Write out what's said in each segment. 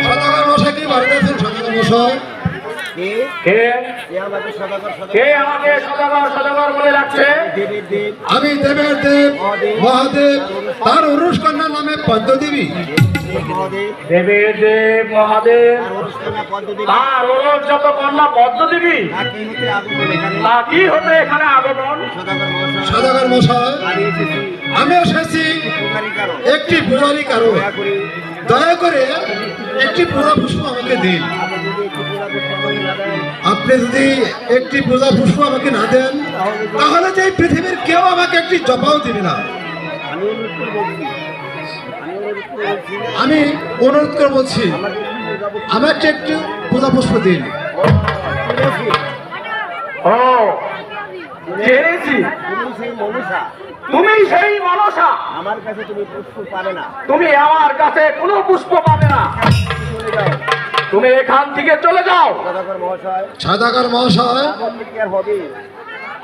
সদাগর মশাই কি বাড়িতে আছেন? সদাগর মশাই কে আমাকে সদাগর সদাগর বলে রাখছে? আমি দেবের দেব মহাদেব, তার উরুষ কন্যা নামে পদ্মদেবী। দেবের দেব মহাদেব, তার ওর যত কন্যা পদ্মদেবী, তা কি হতে এখানে আগমন? সদাগর মশাই, আমি এসেছি একটি পূজারী কারণ, দয়া করে একটি পূজা পুষ্প আমাকে দিন। আপনি যদি একটি পূজা পুষ্প আমাকে না দেন, তাহলে যে পৃথিবীর কেউ আমাকে একটি জপাও দিবে না। আমি অনুরোধ করে বলছি, আমাকে একটি পূজা পুষ্প দিন। ও জেনেছি, তুমি সেই মনসা। আমার কাছে তুমি পুষ্প পাবে না, তুমি আমার কাছে কোনো পুষ্প পাবে না। তুমি এখান থেকে চলে যাও। সদাগর মহাশয়, সদাগর মহাশয়, কি আর হবে?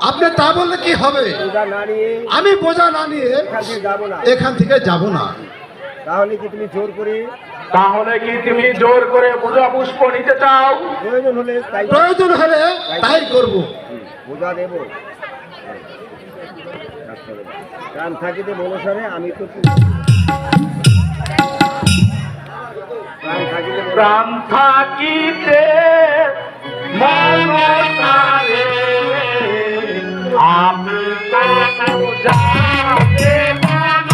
আপনি তা বললে কি হবে? পূজা না নিয়ে আমি বোঝা না নিয়ে এখান থেকে যাব না। তাহলে কি তুমি জোর করে, তাহলে কি তুমি জোর করে পূজা পুষ্প নিতে চাও? প্রয়োজন হলে তাই করব। পূজা দেব। প্রাণ থাকিতে মনসারে আমি তো প্রাণ থাকিতে মনসারে আমি তো পূজা দেব না।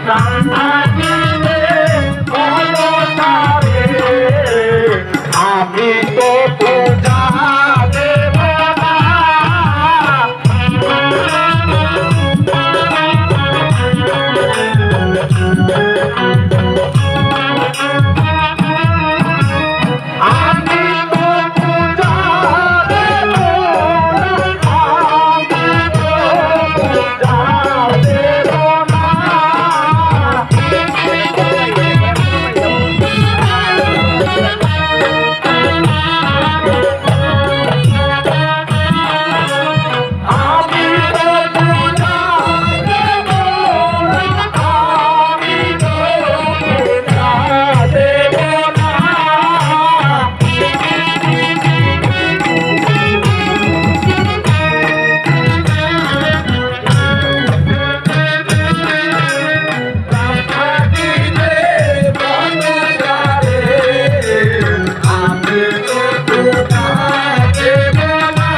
প্রাণ থাকিতে মনসারে আমি তো পূজা দেব না। আমি তো পূজা দেব না। আমি তো পূজা দেব না। আমি তো পূজা দেব না। আমি তো পূজা দেব না। থাকিতে মনসারে আমি তো পূজা দেব না।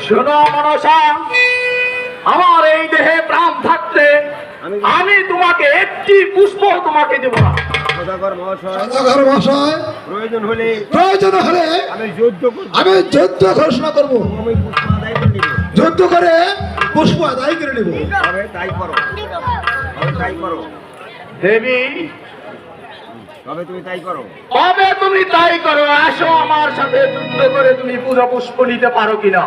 শোনো মনসা, আমার এই দেহে প্রাণ থাকতে আমি তোমাকে একটি পুষ্প তোমাকে দেব না। সদাগর মহাশয়, সদাগর মশাই, প্রয়োজন হলে আমি যুদ্ধ ঘোষণা করব। আমি পুষ্প আদায় করে নিব। যুদ্ধ করে পুষ্প আদায় করে নেব। তবে তাই করো, তবে তাই করো দেবী, তবে তুমি তাই করো। তবে তুমি তাই করো। আসো আমার সাথে যুদ্ধ করে তুমি পূজা পুষ্প নিতে পারো কিনা।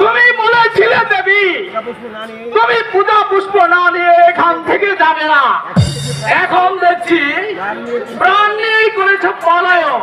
তুমি বলেছিলে দেবী, পুষ্প না নিয়ে তুমি পূজা পুষ্প না নিয়ে এখান থেকে যাবে না। এখন দেখছি প্রাণ নিয়েই করেছ পলায়ন।